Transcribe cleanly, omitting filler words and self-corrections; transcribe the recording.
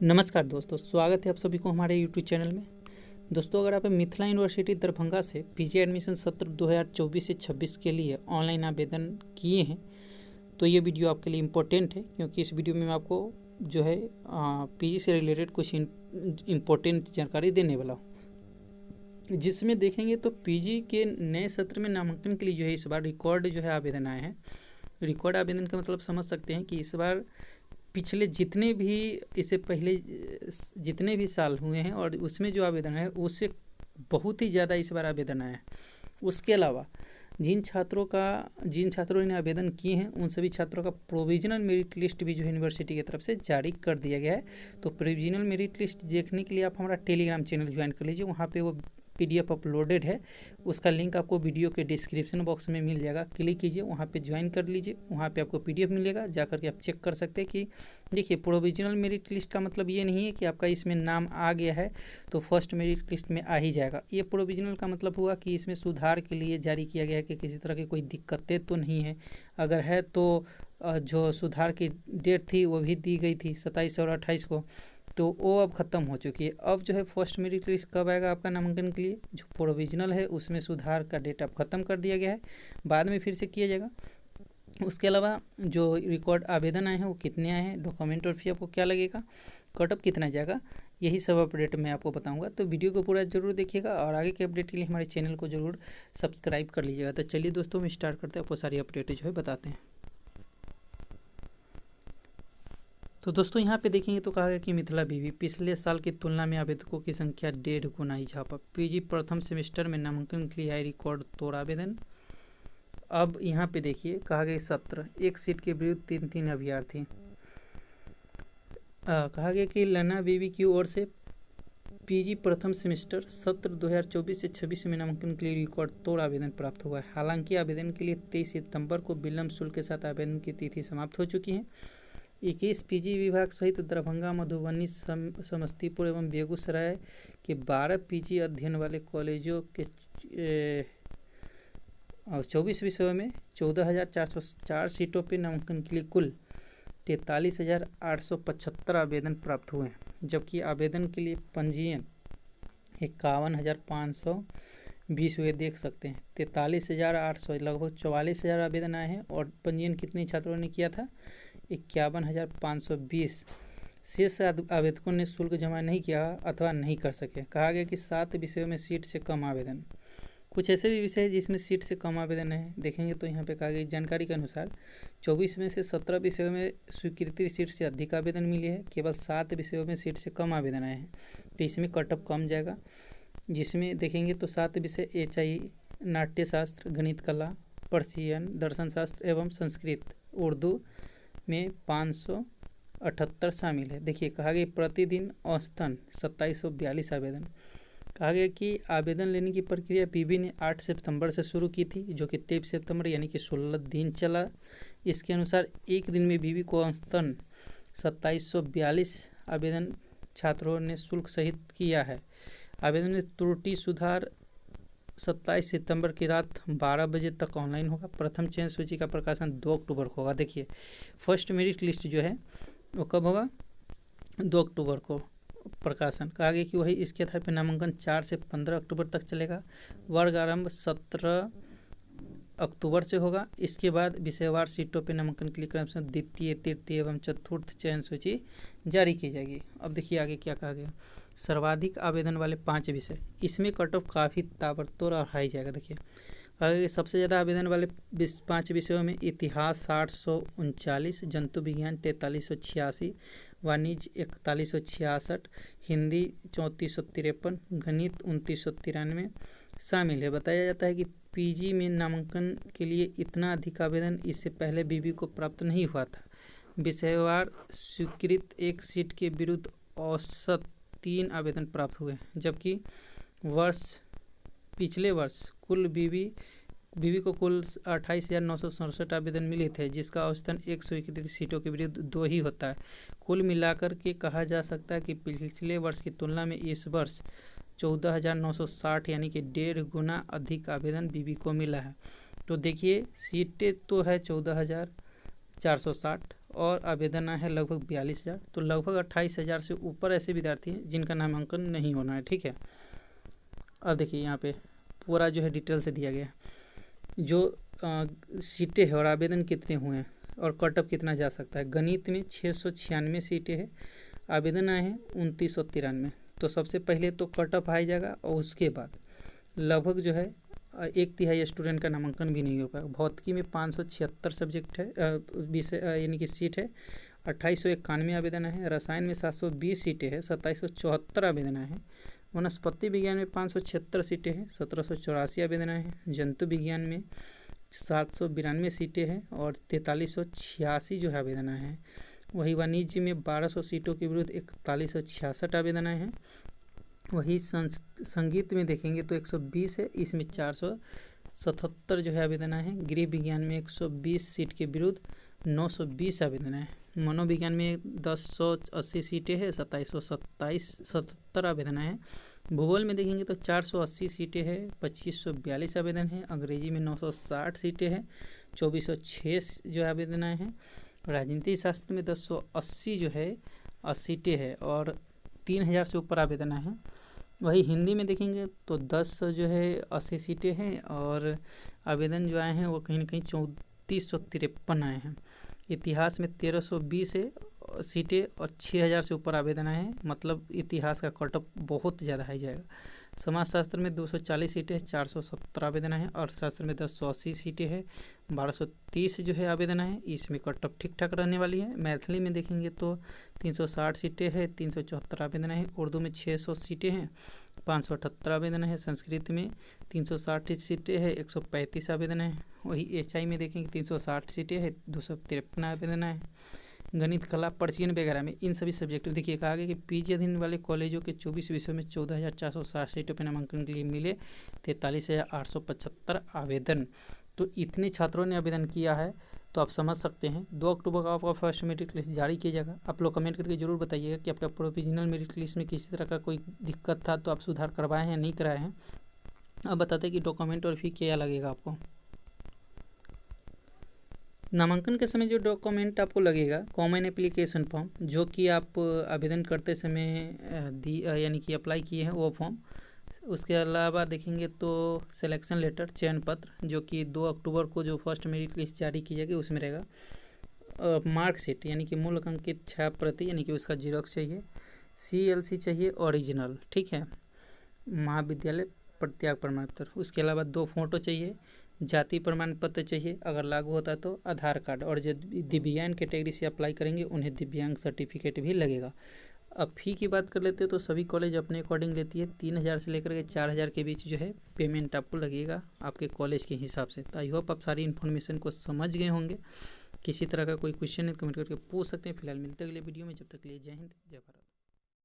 नमस्कार दोस्तों, स्वागत है आप सभी को हमारे YouTube चैनल में। दोस्तों, अगर आप मिथिला यूनिवर्सिटी दरभंगा से पीजी एडमिशन सत्र 2024 से 26 के लिए ऑनलाइन आवेदन किए हैं तो ये वीडियो आपके लिए इम्पोर्टेंट है, क्योंकि इस वीडियो में मैं आपको जो है पीजी से रिलेटेड कुछ इम्पोर्टेंट जानकारी देने वाला हूँ, जिसमें देखेंगे तो पीजी के नए सत्र में नामांकन के लिए जो है इस बार रिकॉर्ड जो है आवेदन आए हैं। रिकॉर्ड आवेदन का मतलब समझ सकते हैं कि इस बार पिछले जितने भी इससे पहले जितने भी साल हुए हैं और उसमें जो आवेदन है उससे बहुत ही ज़्यादा इस बार आवेदन आया है। उसके अलावा जिन छात्रों ने आवेदन किए हैं उन सभी छात्रों का प्रोविजनल मेरिट लिस्ट भी जो यूनिवर्सिटी की तरफ से जारी कर दिया गया है। तो प्रोविजनल मेरिट लिस्ट देखने के लिए आप हमारा टेलीग्राम चैनल ज्वाइन कर लीजिए, वहाँ पे वो PDF अपलोडेड है, उसका लिंक आपको वीडियो के डिस्क्रिप्शन बॉक्स में मिल जाएगा। क्लिक कीजिए, वहाँ पे ज्वाइन कर लीजिए, वहाँ पे आपको PDF मिलेगा, जाकर के आप चेक कर सकते हैं कि देखिए प्रोविजनल मेरिट लिस्ट का मतलब ये नहीं है कि आपका इसमें नाम आ गया है तो फर्स्ट मेरिट लिस्ट में आ ही जाएगा। ये प्रोविजनल का मतलब हुआ कि इसमें सुधार के लिए जारी किया गया है कि किसी तरह की कोई दिक्कतें तो नहीं है। अगर है तो जो सुधार की डेट थी वो भी दी गई थी 27 और 28 को, तो वो अब ख़त्म हो चुकी है। अब जो है फर्स्ट मेरिट लिस्ट कब आएगा आपका नामांकन के लिए, जो प्रोविजनल है उसमें सुधार का डेट अब ख़त्म कर दिया गया है, बाद में फिर से किया जाएगा। उसके अलावा जो रिकॉर्ड आवेदन आए हैं वो कितने आए हैं, डॉक्यूमेंट और फी आपको क्या लगेगा, कटअप कितना जाएगा, यही सब अपडेट मैं आपको बताऊंगा। तो वीडियो को पूरा जरूर देखिएगा और आगे के अपडेट के लिए हमारे चैनल को जरूर सब्सक्राइब कर लीजिएगा। तो चलिए दोस्तों, हम स्टार्ट करते हैं, आपको सारी अपडेट जो है बताते हैं। तो दोस्तों, यहाँ पे देखेंगे तो कहा गया कि मिथिला बीवी पिछले साल की तुलना में आवेदकों की संख्या 1.5 गुना इजाफा। पीजी प्रथम सेमेस्टर में नामांकन के लिए आए रिकॉर्ड तोड़ आवेदन। अब यहाँ पे देखिए कहा गया सत्र एक सीट के विरुद्ध 3 अभ्यर्थी। कहा गया कि लना बीवी की ओर से पीजी प्रथम सेमेस्टर सत्र 2024 से 26 में नामांकन के लिए रिकॉर्ड तोड़ आवेदन प्राप्त हुआ है। हालांकि आवेदन के लिए 23 सितंबर को विलंब शुल्क के साथ आवेदन की तिथि समाप्त हो चुकी है। 21 पीजी विभाग सहित दरभंगा, मधुबनी, समस्तीपुर एवं बेगूसराय के 12 पीजी अध्ययन वाले कॉलेजों के 24 विषयों में 14,404 सीटों पर नामांकन के लिए कुल 43,875 आवेदन प्राप्त हुए हैं, जबकि आवेदन के लिए पंजीयन 51,520 हुए। देख सकते हैं 43,800 लगभग 44,000 आवेदन आए हैं और पंजीयन कितने छात्रों ने किया था, 51,520। शेष आवेदकों ने शुल्क जमा नहीं किया अथवा नहीं कर सके। कहा गया कि 7 विषयों में सीट से कम आवेदन। कुछ ऐसे भी विषय हैं जिसमें सीट से कम आवेदन है, देखेंगे तो यहाँ पे कहा गया जानकारी के अनुसार 24 में से 17 विषयों में स्वीकृति सीट से अधिक आवेदन मिले हैं, केवल 7 विषयों में सीट से कम आवेदन आए हैं, तो इसमें कटअप कम जाएगा। जिसमें देखेंगे तो 7 विषय HI, नाट्यशास्त्र, गणित, कला, पर्शियन, दर्शन शास्त्र एवं संस्कृत, उर्दू में 578 शामिल है। देखिए कहा गया प्रतिदिन औसतन 2742 आवेदन। कहा गया कि आवेदन लेने की प्रक्रिया पीबी ने 8 सितंबर से शुरू की थी, जो कि 23 सितंबर यानी कि 16 दिन चला। इसके अनुसार एक दिन में बीबी को औसतन 2742 आवेदन छात्रों ने शुल्क सहित किया है। आवेदन में त्रुटि सुधार 27 सितंबर की रात 12 बजे तक ऑनलाइन होगा। प्रथम चयन सूची का प्रकाशन 2 अक्टूबर को होगा। देखिए फर्स्ट मेरिट लिस्ट जो है वो कब होगा, 2 अक्टूबर को प्रकाशन। कहा गया कि वही इसके आधार पर नामांकन 4 से 15 अक्टूबर तक चलेगा। वर्ग आरंभ 17 अक्टूबर से होगा। इसके बाद विषयवार सीटों पर नामांकन के लिए क्रमशः द्वितीय, तृतीय एवं चतुर्थ चयन सूची जारी की जाएगी। अब देखिए आगे क्या कहा गया, सर्वाधिक आवेदन वाले 5 विषय, इसमें कट ऑफ काफ़ी ताबड़तोड़ और हाई जाएगा। देखिए सबसे ज़्यादा आवेदन वाले 5 विषयों में इतिहास 839, जंतु विज्ञान 4386, वाणिज्य 4166, हिंदी 3453, गणित 2993 शामिल है। बताया जाता है कि पीजी में नामांकन के लिए इतना अधिक आवेदन इससे पहले बीबी को प्राप्त नहीं हुआ था। विषयवार स्वीकृत एक सीट के विरुद्ध औसत 3 आवेदन प्राप्त हुए, जबकि पिछले वर्ष कुल बीवी को कुल 28,967 आवेदन मिले थे, जिसका औसतन एक स्वीकृत सीटों के विरुद्ध 2 ही होता है। कुल मिलाकर के कहा जा सकता है कि पिछले वर्ष की तुलना में इस वर्ष 14,960 यानी कि 1.5 गुना अधिक आवेदन बीबी को मिला है। तो देखिए सीटें तो है 14,460 और आवेदन आए हैं लगभग 42,000। तो लगभग 28,000 से ऊपर ऐसे विद्यार्थी हैं जिनका नामांकन नहीं होना है। ठीक है, अब देखिए यहाँ पे पूरा जो है डिटेल से दिया गया है जो सीटें हैं और आवेदन कितने हुए हैं और कटअप कितना जा सकता है। गणित में 696 सीटें हैं, आवेदन आए हैं 2993। तो सबसे पहले तो कटअप आ जाएगा और उसके बाद लगभग जो है 1/3 स्टूडेंट का नामांकन भी नहीं हो पाएगा। भौतिकी में 576 सब्जेक्ट है विषय यानी कि सीट है, 2891 आवेदन है। रसायन में 720 सीटें हैं, 2774 आवेदन हैं। वनस्पति विज्ञान में 576 सीटें हैं, 1784 आवेदन हैं। जंतु विज्ञान में 792 सीटें हैं और 4386 जो है आवेदन हैं। वही वाणिज्य में 1200 सीटों के विरुद्ध 4166 आवेदन हैं। वही संगीत में देखेंगे तो 120 है, इसमें 477 जो है आवेदन हैं। गृह विज्ञान में 120 सीट के विरुद्ध 920 आवेदन हैं। मनोविज्ञान में 1080 सीटें हैं, 2777 आवेदन हैं। भूगोल में देखेंगे तो 480 सीटें हैं, 2542 आवेदन हैं। अंग्रेजी में 960 सीटें हैं, 2406 जो आवेदन हैं। राजनीति शास्त्र में 1080 जो है सीटें हैं और 3000 से ऊपर आवेदन हैं। वही हिंदी में देखेंगे तो 10 जो है 80 सीटें हैं और आवेदन जो आए हैं वो कहीं ना कहीं 3453 आए हैं। इतिहास में 1320 सीटें और 6000 से ऊपर आवेदन आए हैं, मतलब इतिहास का कटअप बहुत ज़्यादा हाई जाएगा। समाजशास्त्र में 240 सीटें, 470 आवेदन हैं। अर्थशास्त्र में 1080 सीटें हैं, 1230 जो है आवेदन है। इसमें कटअप ठीक ठाक रहने वाली है। मैथिली में देखेंगे तो 360 सीटें हैं, 374 आवेदन हैं। उर्दू में 600 सीटें हैं, 578 आवेदन है। संस्कृत में 360 सीटें हैं, 135 आवेदन है। वही एचआई में देखेंगे 360 सीटें हैं, 253 आवेदन है। गणित, कला, पर्चियन वगैरह में इन सभी सब्जेक्ट में देखिए कहा गया कि पीजी अधीन वाले कॉलेजों के 24 विषयों में 14,460 सीटों पर नामांकन के लिए मिले 43,875 आवेदन। तो इतने छात्रों ने आवेदन किया है, तो आप समझ सकते हैं 2 अक्टूबर को आपका फर्स्ट मेरिट लिस्ट जारी किया जाएगा। आप लोग कमेंट करके जरूर बताइएगा कि आपका प्रोविजनल मेरिट लिस्ट में किसी तरह का कोई दिक्कत था तो आप सुधार करवाए हैं नहीं कराए हैं। अब बताते हैं कि डॉक्यूमेंट और फी क्या लगेगा आपको। नामांकन के समय जो डॉक्यूमेंट आपको लगेगा, कॉमन एप्लीकेशन फॉर्म जो कि आप आवेदन करते समय यानी कि अप्लाई किए हैं वो फॉर्म। उसके अलावा देखेंगे तो सिलेक्शन लेटर, चयन पत्र जो कि 2 अक्टूबर को जो फर्स्ट मेरिट लिस्ट जारी की जाएगी उसमें रहेगा। मार्कशीट यानी कि मूल अंकित छाया प्रति यानी कि उसका जीरोक्स चाहिए। CLC चाहिए ओरिजिनल, ठीक है। महाविद्यालय प्रत्याग प्रमाण पत्र, उसके अलावा 2 फोटो चाहिए। जाति प्रमाण पत्र चाहिए, अगर लागू होता है तो आधार कार्ड, और जो दिव्यांग कैटेगरी से अप्लाई करेंगे उन्हें दिव्यांग सर्टिफिकेट भी लगेगा। अब फ़ी की बात कर लेते हैं तो सभी कॉलेज अपने अकॉर्डिंग लेती है। 3000 से लेकर के 4000 के बीच जो है पेमेंट आपको लगेगा आपके कॉलेज के हिसाब से। तो आई होप आप सारी इन्फॉर्मेशन को समझ गए होंगे। किसी तरह का कोई क्वेश्चन है कमेंट करके पूछ सकते हैं। फिलहाल मिलते हैं अगले वीडियो में, जब तक के लिए जय हिंद जय भारत।